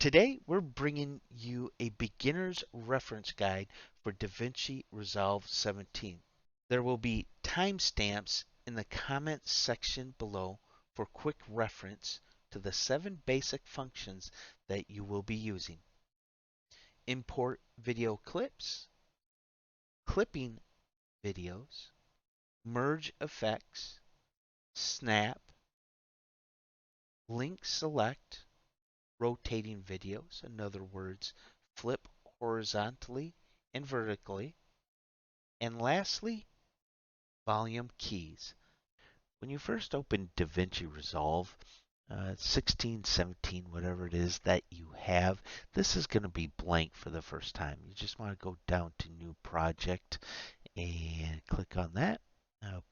Today, we're bringing you a beginner's reference guide for DaVinci Resolve 17. There will be timestamps in the comments section below for quick reference to the 7 basic functions that you will be using. Import video clips, clipping videos, merge effects, snap, link select, rotating videos, in other words, flip horizontally and vertically, and lastly, volume keys. When you first open DaVinci Resolve 16, 17, whatever it is that you have, this is going to be blank for the first time. You just want to go down to New Project and click on that.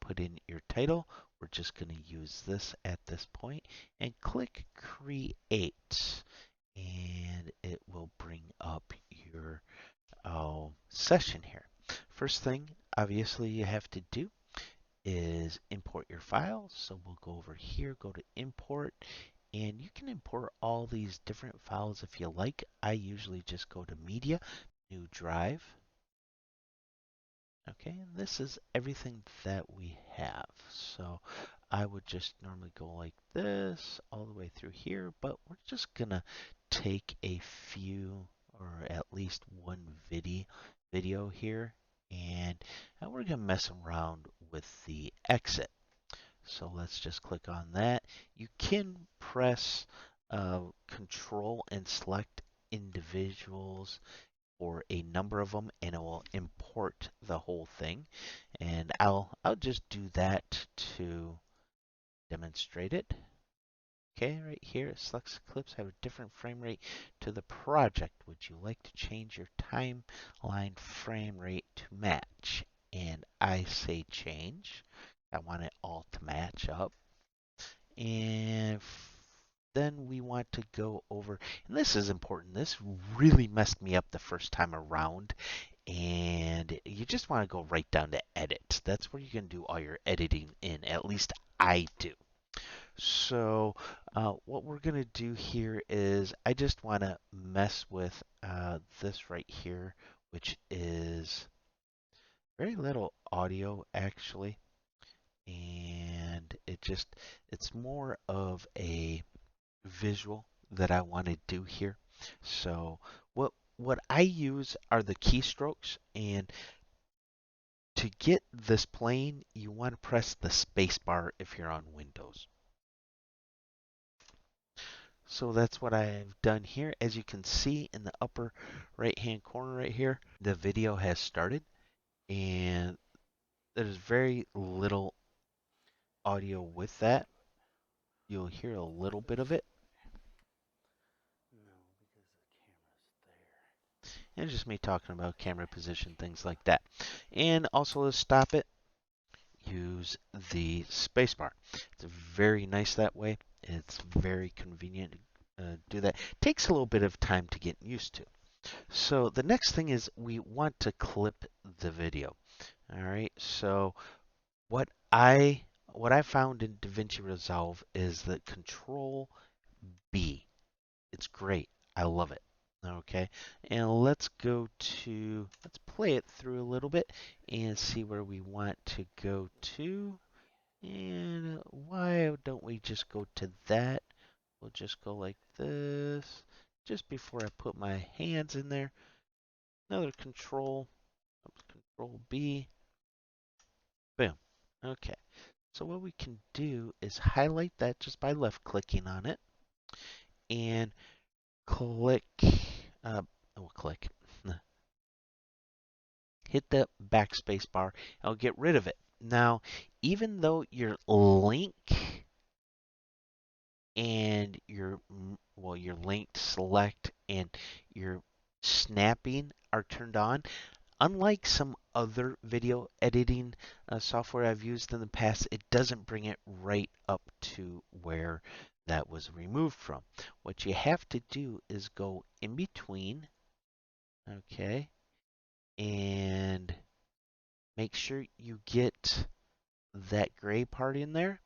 Put in your title. We're just going to use this at this point and click Create. And it will bring up your session here. First thing, obviously, you have to do is import your files. So we'll go over here, go to import, and you can import all these different files if you like. I usually just go to media, new drive. Okay, and this is everything that we have. So I would just normally go like this all the way through here, but we're just gonna take a few or at least one video here, and we're gonna mess around with the exit. So let's just click on that. You can press Control and select individuals or a number of them, and it will import the whole thing. And I'll just do that to demonstrate it. Okay, right here it selects clips have a different frame rate to the project. Would you like to change your timeline frame rate to match? And I say change. I want it all to match up. And then we want to go over, and this is important. This really messed me up the first time around. And you just want to go right down to edit. That's where you can do all your editing in. At least I do. So what we're going to do here is I just want to mess with this right here, which is very little audio actually. And it's more of a visual that I want to do here. So what I use are the keystrokes, and to get this playing, you want to press the space bar if you're on Windows. So that's what I've done here. As you can see in the upper right hand corner right here, the video has started, and there's very little audio with that. You'll hear a little bit of it. And it's just me talking about camera position, things like that. And also to stop it, use the spacebar. It's very nice that way. It's very convenient to do that. Takes a little bit of time to get used to. So the next thing is we want to clip the video. All right. So what I found in DaVinci Resolve is the Control B. It's great. I love it. Okay, and let's play it through a little bit and see where we want to go to. And why don't we just go to that? We'll just go like this. Just before I put my hands in there, another Control B. Boom. Okay. So what we can do is highlight that just by left clicking on it and click, click, hit the backspace bar. I'll get rid of it. Now, even though your link and your linked select and your snapping are turned on, unlike some other video editing software I've used in the past, it doesn't bring it right up to where that was removed from. What you have to do is go in between, okay, and make sure you get that gray part in there.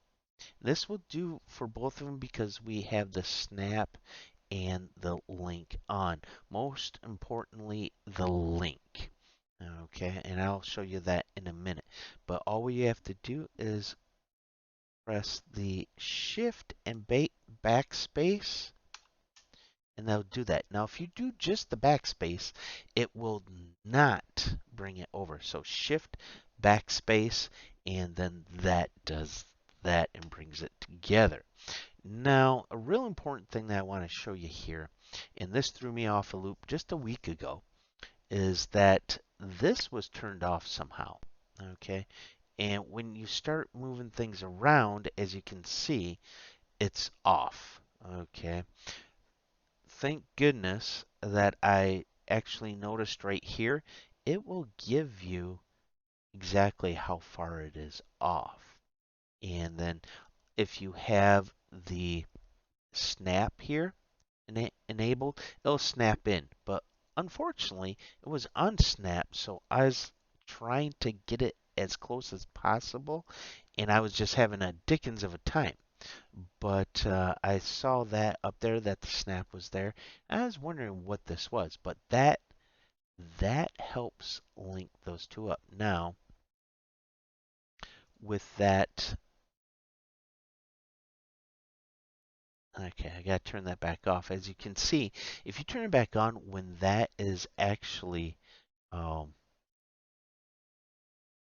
This will do for both of them because we have the snap and the link on. Most importantly, the link. Okay, and I'll show you that in a minute. But all we have to do is press the Shift and backspace, and that'll do that. Now, if you do just the backspace, it will not bring it over. So Shift, backspace, and then that does that and brings it together. Now, a real important thing that I want to show you here, and this threw me off a loop just a week ago, is that this was turned off somehow. Okay, and when you start moving things around, as you can see, it's off. Okay, thank goodness that I actually noticed right here, it will give you exactly how far it is off. And then if you have the snap here enabled, it'll snap in. But unfortunately, it was unsnapped, so I was trying to get it as close as possible, and I was just having a dickens of a time. But I saw that up there that the snap was there. I was wondering what this was, but that helps link those two up. Now, with that, okay, I gotta turn that back off. As you can see, if you turn it back on, when that is actually um,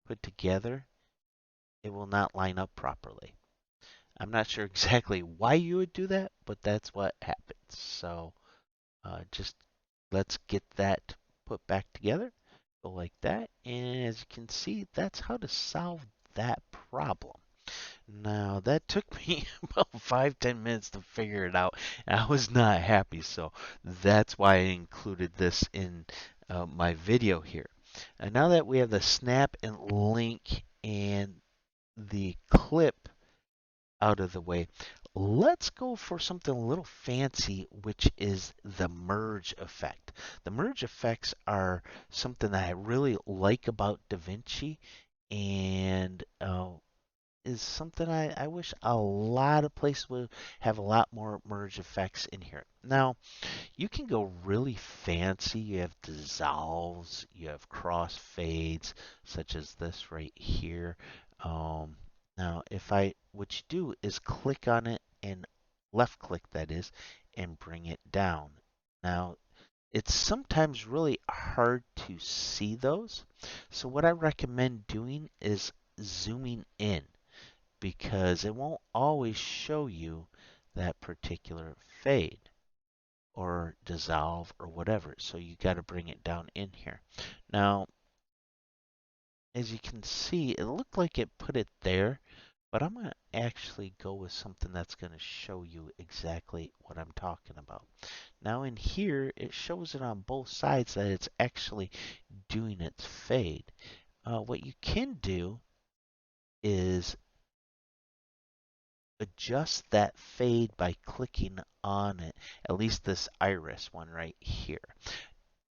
put together, it will not line up properly. I'm not sure exactly why you would do that, but that's what happens. So just let's get that put back together. Go like that. And as you can see, that's how to solve that problem. Now, that took me about 5-10 minutes to figure it out. And I was not happy, so that's why I included this in my video here. And now that we have the snap and link and the clip out of the way, let's go for something a little fancy, which is the merge effect. The merge effects are something that I really like about DaVinci, and is something I wish a lot of places would have a lot more merge effects in here. Now, you can go really fancy. You have dissolves, you have crossfades, such as this right here. Um, Now, what you do is click on it and left click, that is, and bring it down. Now, it's sometimes really hard to see those. So what I recommend doing is zooming in, because it won't always show you that particular fade or dissolve or whatever. So you got to bring it down in here. Now, as you can see, it looked like it put it there, but I'm going to actually go with something that's going to show you exactly what I'm talking about. Now in here, it shows it on both sides that it's actually doing its fade. What you can do is adjust that fade by clicking on it, at least this iris one right here.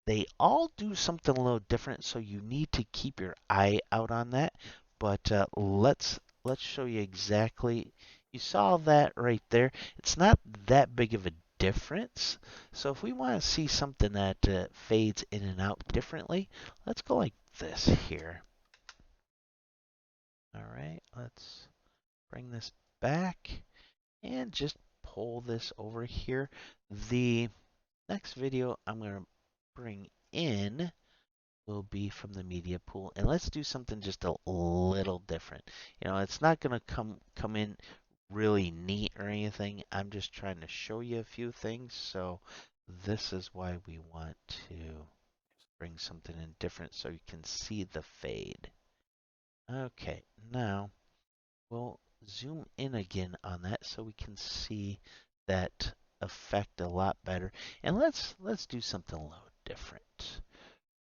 They all do something a little different, so you need to keep your eye out on that. But let's show you exactly. You saw that right there. It's not that big of a difference. So if we want to see something that fades in and out differently, let's go like this here. All right, let's bring this back and just pull this over here. The next video I'm going to bring in will be from the media pool, and let's do something just a little different. You know, it's not going to come in really neat or anything. I'm just trying to show you a few things, so this is why we want to bring something in different so you can see the fade. Okay, now we'll zoom in again on that so we can see that effect a lot better. And let's do something a little different.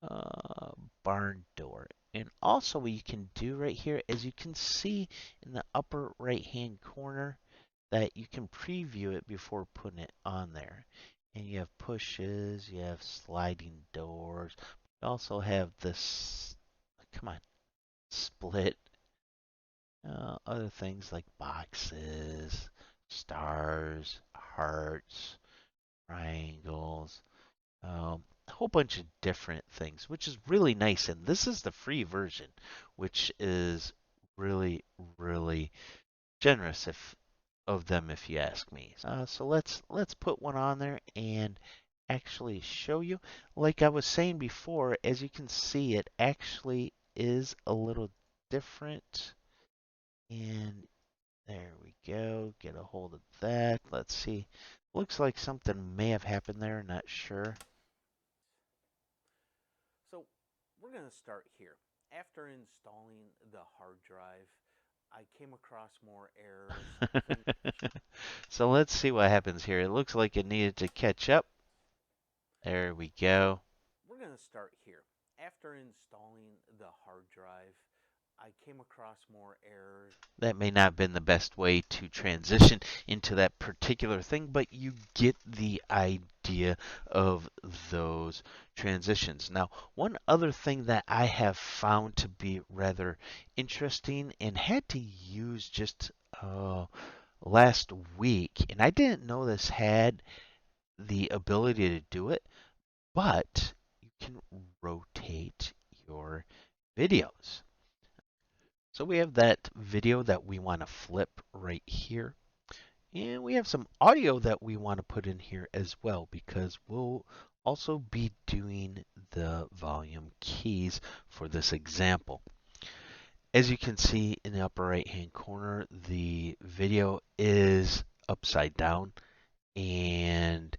Uh, Barn door. And also what you can do right here is you can see in the upper right hand corner that you can preview it before putting it on there. And you have pushes, you have sliding doors. You also have this, come on, split. Other things like boxes, stars, hearts, triangles, a whole bunch of different things, which is really nice. And this is the free version, which is really, really generous of them, if you ask me. So let's put one on there and actually show you. Like I was saying before, as you can see, it actually is a little different. And there we go. Get a hold of that. Let's see. Looks like something may have happened there. Not sure. So we're going to start here. After installing the hard drive, I came across more errors. So let's see what happens here. It looks like it needed to catch up. There we go. We're going to start here. After installing the hard drive, I came across more errors. That may not have been the best way to transition into that particular thing, but you get the idea of those transitions. Now, one other thing that I have found to be rather interesting and had to use just last week, and I didn't know this had the ability to do it, but you can rotate your videos. So we have that video that we want to flip right here. And we have some audio that we want to put in here as well, because we'll also be doing the volume keys for this example. As you can see in the upper right hand corner, the video is upside down, and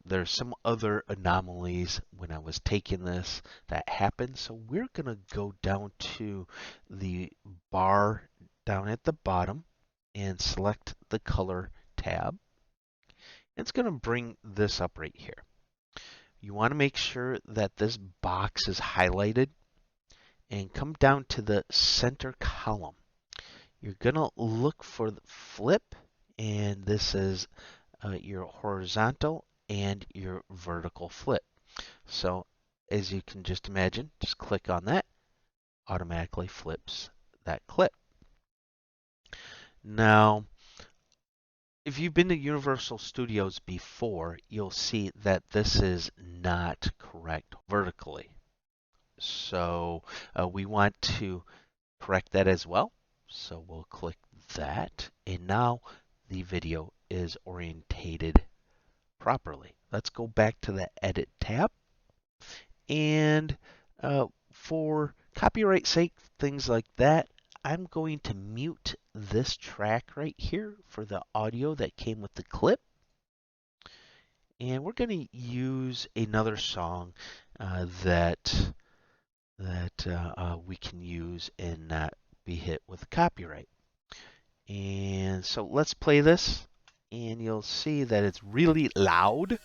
there's some other anomalies when I was taking this that happened. So we're going to go down to the bar down at the bottom and select the color tab. It's going to bring this up right here. You want to make sure that this box is highlighted and come down to the center column. You're going to look for the flip, and this is your horizontal and your vertical flip. So as you can just imagine, just click on that, automatically flips that clip. Now, if you've been to Universal Studios before, you'll see that this is not correct vertically. So we want to correct that as well. So we'll click that, and now the video is orientated properly. Let's go back to the Edit tab. And for copyright sake, things like that, I'm going to mute this track right here for the audio that came with the clip. And we're going to use another song that we can use and not be hit with copyright. And so let's play this, and you'll see that it's really loud.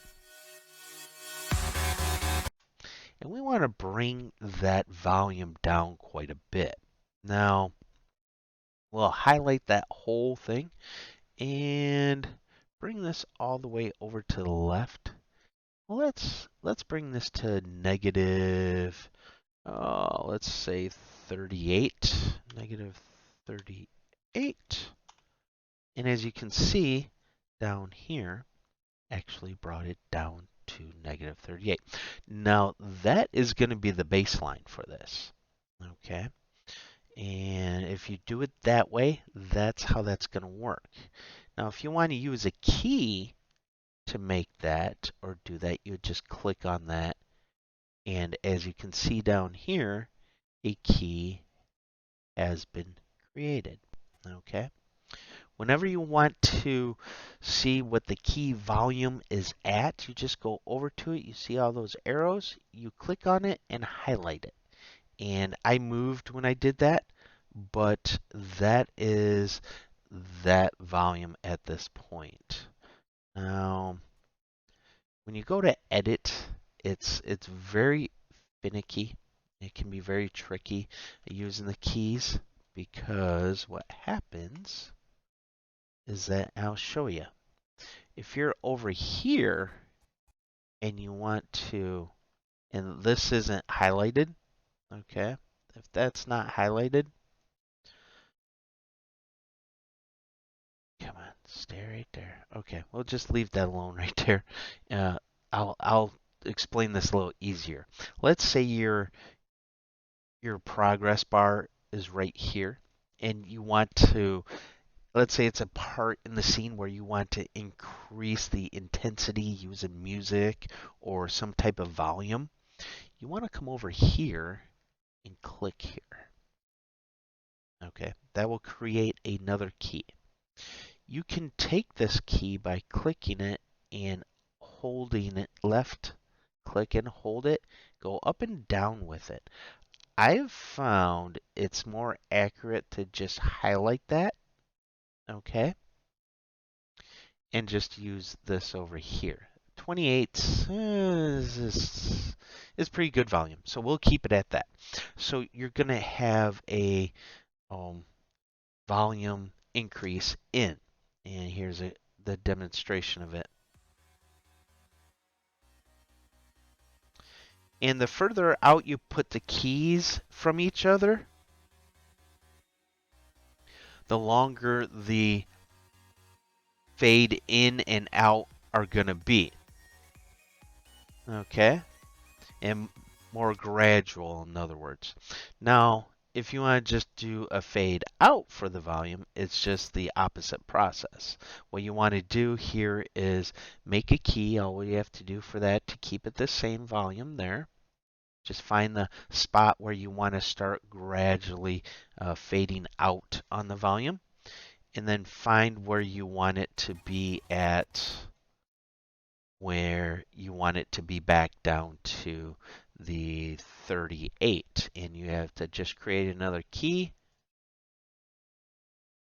And we want to bring that volume down quite a bit. Now, we'll highlight that whole thing and bring this all the way over to the left. Well, let's bring this to negative, let's say 38, negative 38. And as you can see down here, actually brought it down to negative 38. Now that is going to be the baseline for this. Okay. And if you do it that way, that's how that's going to work. Now, if you want to use a key to make that or do that, you would just click on that. And as you can see down here, a key has been created. Okay. Whenever you want to see what the key volume is at, you just go over to it. You see all those arrows. You click on it and highlight it. And I moved when I did that, but that is that volume at this point. Now, when you go to edit, it's very finicky. It can be very tricky using the keys, because what happens is that I'll show you. If you're over here and you want to, and this isn't highlighted, okay? If that's not highlighted, come on, Stay right there. Okay, we'll just leave that alone right there. Uh, I'll explain this a little easier. Let's say your progress bar is right here, and you want to, let's say it's a part in the scene where you want to increase the intensity using music or some type of volume. You want to come over here and click here. Okay, that will create another key. You can take this key by clicking it and holding it, left click and hold it, go up and down with it. I've found it's more accurate to just highlight that, okay, and just use this over here. 28 is pretty good volume, so we'll keep it at that. So you're going to have a um, volume increase in, and here's the demonstration of it. And the further out you put the keys from each other, the longer the fade in and out are going to be. Okay? And more gradual, in other words. Now, if you want to just do a fade out for the volume, it's just the opposite process. What you want to do here is make a key. All you have to do for that to keep it the same volume there. Just find the spot where you want to start gradually fading out on the volume. And then find where you want it to be at, where you want it to be back down to the 38. And you have to just create another key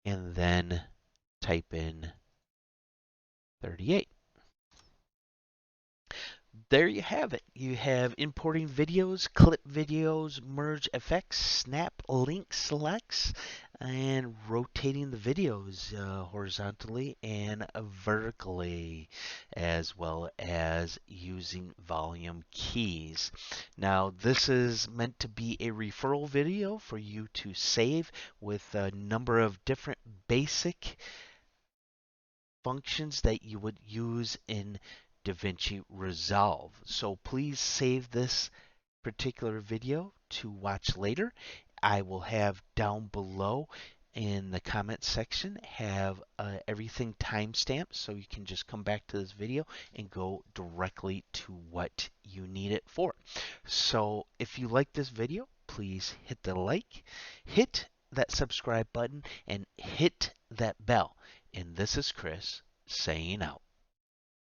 and then type in 38. There you have it. You have importing videos, clip videos, merge effects, snap link selects, and rotating the videos horizontally and vertically, as well as using volume keys. Now, this is meant to be a referral video for you to save with a number of different basic functions that you would use in DaVinci Resolve. So please save this particular video to watch later. I will have down below in the comment section have everything timestamped, so you can just come back to this video and go directly to what you need it for. So if you like this video, please hit the like, hit that subscribe button, and hit that bell. And this is Chris saying out.